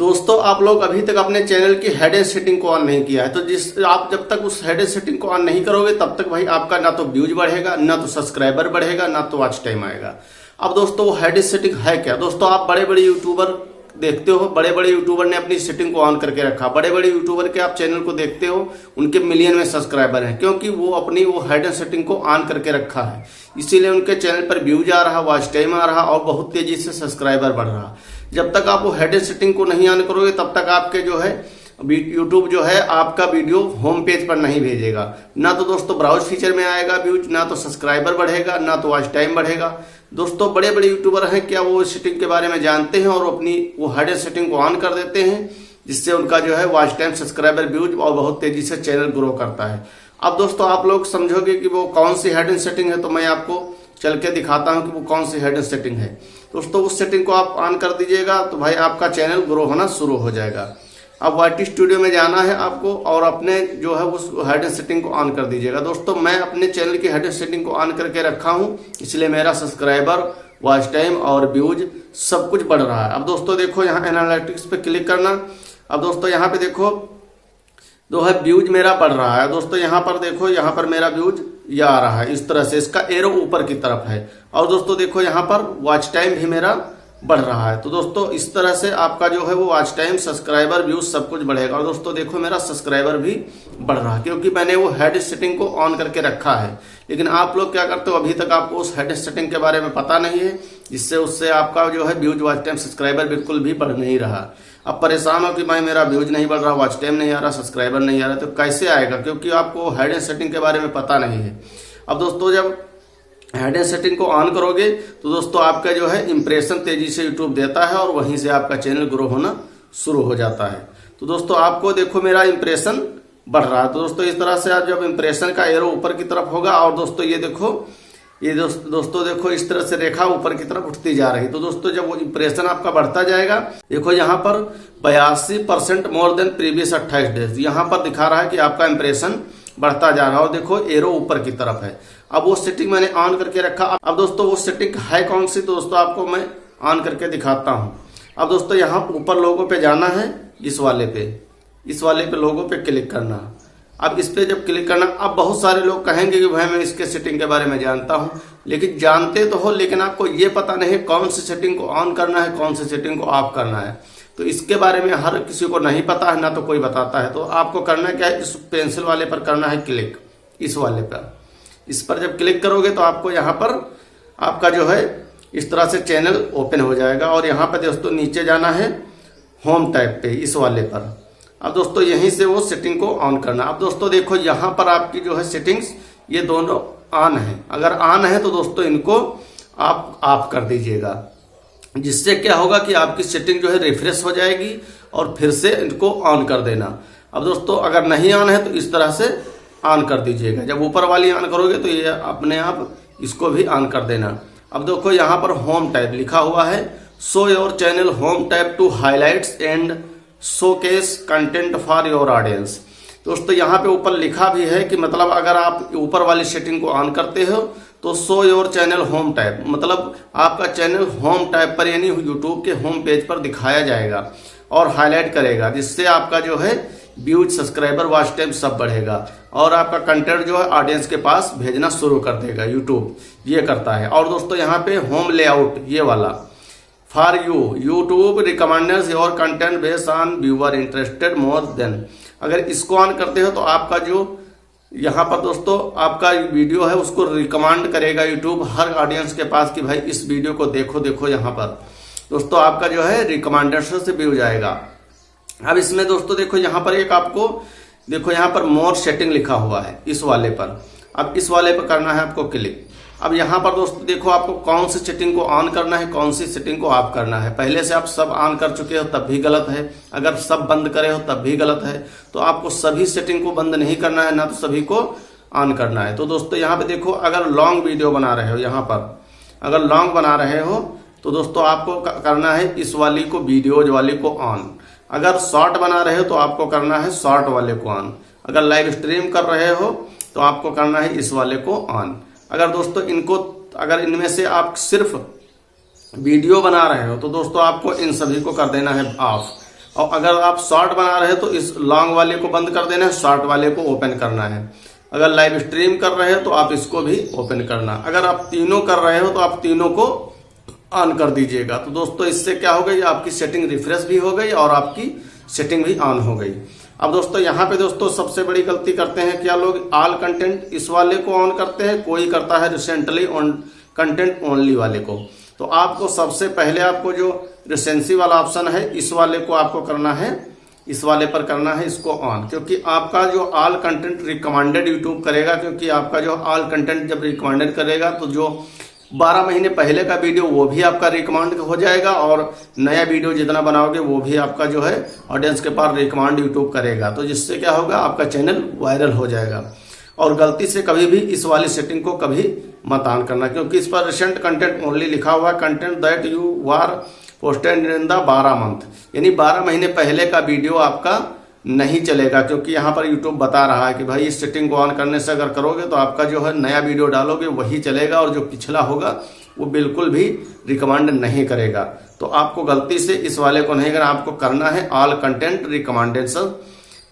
दोस्तों आप लोग अभी तक अपने चैनल की हेड एंड सेटिंग को ऑन नहीं किया है, तो जिस आप जब तक उस हेड एंड सेटिंग को ऑन नहीं करोगे तब तक भाई आपका ना तो व्यूज बढ़ेगा, ना तो सब्सक्राइबर बढ़ेगा, ना तो वॉच टाइम आएगा। अब दोस्तों वो हेड एंड सेटिंग है क्या? दोस्तों आप बड़े बड़े यूट्यूबर देखते हो, बड़े बड़े यूट्यूबर ने अपनी सेटिंग को ऑन करके रखा। बड़े बड़े यूट्यूबर के आप चैनल को देखते हो, उनके मिलियन में सब्सक्राइबर हैं, क्योंकि वो अपनी वो हेड एंड सेटिंग को ऑन करके रखा है। इसीलिए उनके चैनल पर व्यूज आ रहा, वॉच टाइम आ रहा और बहुत तेजी से सब्सक्राइबर बढ़ रहा। जब तक आप वो हेड एंड सेटिंग को नहीं ऑन करोगे तब तक आपके जो है यूट्यूब जो है आपका वीडियो होम पेज पर नहीं भेजेगा। ना तो दोस्तों ब्राउज फीचर में आएगा व्यूज, ना तो सब्सक्राइबर बढ़ेगा, ना तो वॉच टाइम बढ़ेगा। दोस्तों बड़े बड़े यूट्यूबर हैं, क्या वो सेटिंग के बारे में जानते हैं और अपनी वो हेड एंड सेटिंग को ऑन कर देते हैं, जिससे उनका जो है वॉच टाइम, सब्सक्राइबर, व्यूज और बहुत तेजी से चैनल ग्रो करता है। अब दोस्तों आप लोग समझोगे कि वो कौन सी हेड एंड सेटिंग है, तो मैं आपको चल के दिखाता हूं कि वो कौन सी हेड एंड सेटिंग है। दोस्तों उस सेटिंग को आप ऑन कर दीजिएगा तो भाई आपका चैनल ग्रो होना शुरू हो जाएगा। अब YT स्टूडियो में जाना है आपको और अपने जो है उस हेड एंड सेटिंग को ऑन कर दीजिएगा। दोस्तों मैं अपने चैनल की हेड एंड सेटिंग को ऑन करके रखा हूं, इसलिए मेरा सब्सक्राइबर, वॉच टाइम और व्यूज सब कुछ बढ़ रहा है। अब दोस्तों देखो यहाँ एनालिटिक्स पे क्लिक करना। अब दोस्तों यहाँ पे देखो जो है व्यूज मेरा बढ़ रहा है। दोस्तों यहाँ पर देखो, यहाँ पर मेरा व्यूज ये आ रहा है, इस तरह से इसका एरो ऊपर की तरफ है। और दोस्तों देखो यहाँ पर वॉच टाइम भी मेरा बढ़ रहा है। तो दोस्तों इस तरह से आपका जो है वो वॉच टाइम, सब्सक्राइबर, व्यूज सब कुछ बढ़ेगा। और दोस्तों देखो मेरा सब्सक्राइबर भी बढ़ रहा है, क्योंकि मैंने वो हेड सेटिंग को ऑन करके रखा है। लेकिन आप लोग क्या करते हो, अभी तक आपको उस हेड सेटिंग के बारे में पता नहीं है, जिससे उससे आपका जो है व्यूज, वॉच टाइम, सब्सक्राइबर बिल्कुल भी बढ़ नहीं रहा। अब परेशान हो कि भाई मेरा व्यूज नहीं बढ़ रहा, वॉच टाइम नहीं आ रहा, सब्सक्राइबर नहीं आ रहा, तो कैसे आएगा? क्योंकि आपको हेड सेटिंग के बारे में पता नहीं है। अब दोस्तों जब हेड एंड सेटिंग को ऑन करोगे तो दोस्तों आपका जो है इंप्रेशन तेजी से यूट्यूब देता है और वहीं से आपका चैनल ग्रो होना शुरू हो जाता है। तो दोस्तों आपको देखो मेरा इंप्रेशन बढ़ रहा है। तो दोस्तों इस तरह से आप जब इंप्रेशन का एरो ऊपर की तरफ होगा और दोस्तों ये देखो, ये दोस्तों देखो इस तरह से रेखा ऊपर की तरफ उठती जा रही। तो दोस्तों जब वो इंप्रेशन आपका बढ़ता जाएगा, देखो यहाँ पर 82% मोर देन प्रीवियस 28 डेज यहाँ पर दिखा रहा है कि आपका इंप्रेशन बढ़ता जा रहा है। और देखो एरो ऊपर की तरफ है। अब वो सेटिंग मैंने ऑन करके रखा। अब दोस्तों वो सेटिंग है कौन सी, तो दोस्तों आपको मैं ऑन करके दिखाता हूं। अब दोस्तों यहाँ ऊपर लोगों पे जाना है, इस वाले पे लोगों पे क्लिक करना। अब इस पे जब क्लिक करना, अब बहुत सारे लोग कहेंगे कि भाई मैं इसके सेटिंग के बारे में जानता हूं, लेकिन जानते तो हो, लेकिन आपको ये पता नहीं कौन सी सेटिंग को ऑन करना है, कौन सी सेटिंग को ऑफ करना है। तो इसके बारे में हर किसी को नहीं पता है, ना तो कोई बताता है। तो आपको करना क्या है, इस पेंसिल वाले पर करना है क्लिक, इस वाले पर। इस पर जब क्लिक करोगे तो आपको यहाँ पर आपका जो है इस तरह से चैनल ओपन हो जाएगा। और यहाँ पर दोस्तों नीचे जाना है होम टैब पे, इस वाले पर। अब दोस्तों यहीं से वो सेटिंग को ऑन करना। अब दोस्तों देखो यहाँ पर आपकी जो है सेटिंग्स ये दोनों ऑन है। अगर ऑन है तो दोस्तों इनको आप ऑफ कर दीजिएगा, जिससे क्या होगा कि आपकी सेटिंग जो है रिफ्रेश हो जाएगी और फिर से इनको ऑन कर देना। अब दोस्तों अगर नहीं ऑन है तो इस तरह से ऑन कर दीजिएगा। जब ऊपर वाली ऑन करोगे तो ये अपने आप इसको भी ऑन कर देना। अब देखो यहाँ पर होम टैब लिखा हुआ है, show your channel home tab to highlights and showcase content for your audience. दोस्तों यहाँ पे ऊपर लिखा भी है कि मतलब अगर आप ऊपर वाली सेटिंग को ऑन करते हो तो show your channel home tab, मतलब आपका चैनल होम टैब पर यानी यूट्यूब के होम पेज पर दिखाया जाएगा और हाईलाइट करेगा, जिससे आपका जो है व्यूज, सब्सक्राइबर, वॉच टाइम सब बढ़ेगा और आपका कंटेंट जो है ऑडियंस के पास भेजना शुरू कर देगा। यूट्यूब ये करता है। और दोस्तों यहाँ पे होम लेआउट ये वाला, for YouTube रिकमेंडर्स your content based on viewer interested more than. अगर इसको ऑन करते हो तो आपका जो यहाँ पर दोस्तों आपका वीडियो है उसको रिकमेंड करेगा यूट्यूब हर ऑडियंस के पास कि भाई इस वीडियो को देखो। यहाँ पर दोस्तों आपका जो है रिकमेंडेशन से व्यू जाएगा। अब इसमें दोस्तों देखो यहाँ पर एक आपको देखो यहाँ पर मोर सेटिंग लिखा हुआ है, इस वाले पर। अब इस वाले पर करना है आपको क्लिक। अब यहाँ पर दोस्तों देखो आपको कौन सी सेटिंग को ऑन करना है, कौन सी सेटिंग को ऑफ करना है। पहले से आप सब ऑन कर चुके हो तब भी गलत है, अगर सब बंद करे हो तब भी गलत है। तो आपको सभी सेटिंग को बंद नहीं करना है, ना तो सभी को ऑन करना है। तो दोस्तों यहाँ पे देखो अगर लॉन्ग वीडियो बना रहे हो, यहाँ पर अगर लॉन्ग बना रहे हो तो दोस्तों आपको करना है इस वाली को, वीडियोज वाली को ऑन। अगर शॉर्ट बना रहे हो तो आपको करना है शॉर्ट वाले को ऑन। अगर लाइव स्ट्रीम कर रहे हो तो आपको करना है इस वाले को ऑन। अगर दोस्तों अगर इनमें से आप सिर्फ वीडियो बना रहे हो तो दोस्तों आपको इन सभी को कर देना है ऑफ। और अगर आप शॉर्ट बना रहे हैं तो इस लॉन्ग वाले को बंद कर देना है, शॉर्ट वाले को ओपन करना है। अगर लाइव स्ट्रीम कर रहे हो तो आप इसको भी ओपन करना। अगर आप तीनों कर रहे हो तो आप तीनों को ऑन कर दीजिएगा। तो दोस्तों इससे क्या हो गई, आपकी सेटिंग रिफ्रेश भी हो गई और आपकी सेटिंग भी ऑन हो गई। अब दोस्तों यहाँ पे दोस्तों सबसे बड़ी गलती करते हैं क्या लोग, ऑल कंटेंट इस वाले को ऑन करते हैं, कोई करता है रिसेंटली ऑन कंटेंट ओनली वाले को। तो आपको सबसे पहले आपको जो रिसेंसी वाला ऑप्शन है इस वाले को आपको करना है, इस वाले पर करना है इसको ऑन, क्योंकि आपका जो ऑल कंटेंट रिकमेंडेड यूट्यूब करेगा। क्योंकि आपका जो ऑल कंटेंट जब रिकमेंडेड करेगा तो जो 12 महीने पहले का वीडियो वो भी आपका रिकमेंड हो जाएगा और नया वीडियो जितना बनाओगे वो भी आपका जो है ऑडियंस के पास रिकमेंड यूट्यूब करेगा। तो जिससे क्या होगा, आपका चैनल वायरल हो जाएगा। और गलती से कभी भी इस वाली सेटिंग को कभी मत ऑन करना, क्योंकि इस पर रिसेंट कंटेंट ओनली लिखा हुआ है, content that you were posted in the 12 month, यानी 12 महीने पहले का वीडियो आपका नहीं चलेगा। क्योंकि यहाँ पर यूट्यूब बता रहा है कि भाई इस सेटिंग को ऑन करने से अगर करोगे तो आपका जो है नया वीडियो डालोगे वही चलेगा और जो पिछला होगा वो बिल्कुल भी रिकमेंड नहीं करेगा। तो आपको गलती से इस वाले को नहीं करना, आपको करना है ऑल कंटेंट रिकमेंडेशन,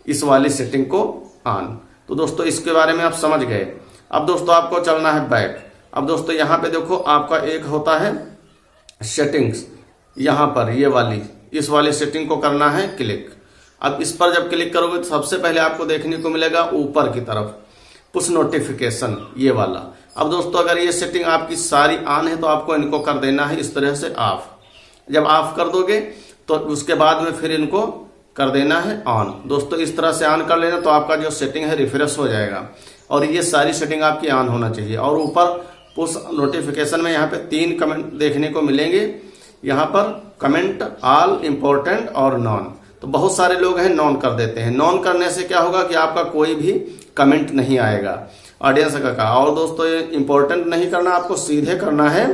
इस वाली सेटिंग को ऑन। तो दोस्तों इसके बारे में आप समझ गए। अब दोस्तों आपको चलना है बैक। अब दोस्तों यहाँ पे देखो आपका एक होता है सेटिंग्स, यहाँ पर ये वाली, इस वाली सेटिंग को करना है क्लिक। अब इस पर जब क्लिक करोगे तो सबसे पहले आपको देखने को मिलेगा ऊपर की तरफ पुश नोटिफिकेशन, ये वाला। अब दोस्तों अगर ये सेटिंग आपकी सारी ऑन है तो आपको इनको कर देना है इस तरह से ऑफ। जब ऑफ कर दोगे तो उसके बाद में फिर इनको कर देना है ऑन। दोस्तों इस तरह से ऑन कर लेना तो आपका जो सेटिंग है रिफ्रेश हो जाएगा और ये सारी सेटिंग आपकी ऑन होना चाहिए। और ऊपर पुश नोटिफिकेशन में यहाँ पे 3 कमेंट देखने को मिलेंगे, यहाँ पर कमेंट ऑल, इम्पोर्टेंट और नॉन। तो बहुत सारे लोग हैं नॉन कर देते हैं। नॉन करने से क्या होगा कि आपका कोई भी कमेंट नहीं आएगा ऑडियंस का। और दोस्तों ये इंपॉर्टेंट नहीं करना, आपको सीधे करना है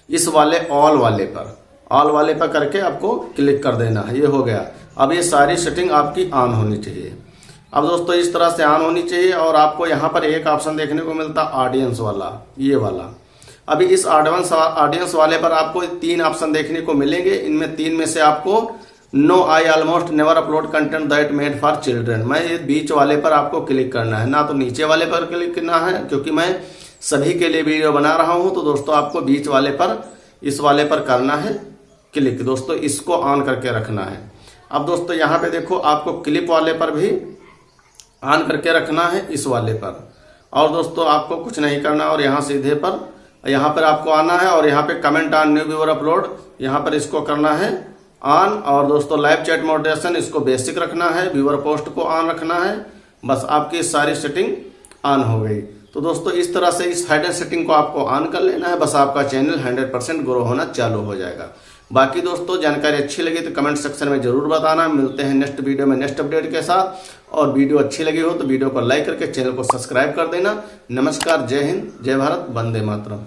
इस वाले ऑल वाले पर, ऑल वाले पर करके आपको क्लिक कर देना है। ये हो गया। अब ये सारी सेटिंग आपकी ऑन होनी चाहिए। अब दोस्तों इस तरह से ऑन होनी चाहिए। और आपको यहाँ पर एक ऑप्शन देखने को मिलता है ऑडियंस वाला, ये वाला। अभी इस ऑडियंस वाले पर आपको 3 ऑप्शन देखने को मिलेंगे। इनमें 3 में से आपको know I almost never upload content that made for children, मैं ये बीच वाले पर आपको क्लिक करना है, ना तो नीचे वाले पर क्लिक करना है, क्योंकि मैं सभी के लिए वीडियो बना रहा हूं। तो दोस्तों आपको बीच वाले पर, इस वाले पर करना है क्लिक। दोस्तों इसको ऑन करके रखना है। अब दोस्तों यहाँ पे देखो आपको क्लिप वाले पर भी ऑन करके रखना है, इस वाले पर। और दोस्तों आपको कुछ नहीं करना और यहाँ सीधे पर यहाँ पर आपको आना है और यहाँ पे comment on new viewer upload, यहाँ पर इसको करना है ऑन। और दोस्तों लाइव चैट मॉडरेशन इसको बेसिक रखना है, व्यूअर पोस्ट को ऑन रखना है। बस आपकी सारी सेटिंग ऑन हो गई। तो दोस्तों इस तरह से इस हाइडन सेटिंग को आपको ऑन कर लेना है, बस आपका चैनल 100% ग्रो होना चालू हो जाएगा। बाकी दोस्तों जानकारी अच्छी लगी तो कमेंट सेक्शन में जरूर बताना। मिलते हैं नेक्स्ट वीडियो में नेक्स्ट अपडेट के साथ। और वीडियो अच्छी लगी हो तो वीडियो को लाइक करके चैनल को सब्सक्राइब कर देना। नमस्कार, जय हिंद, जय भारत, वंदे मातरम।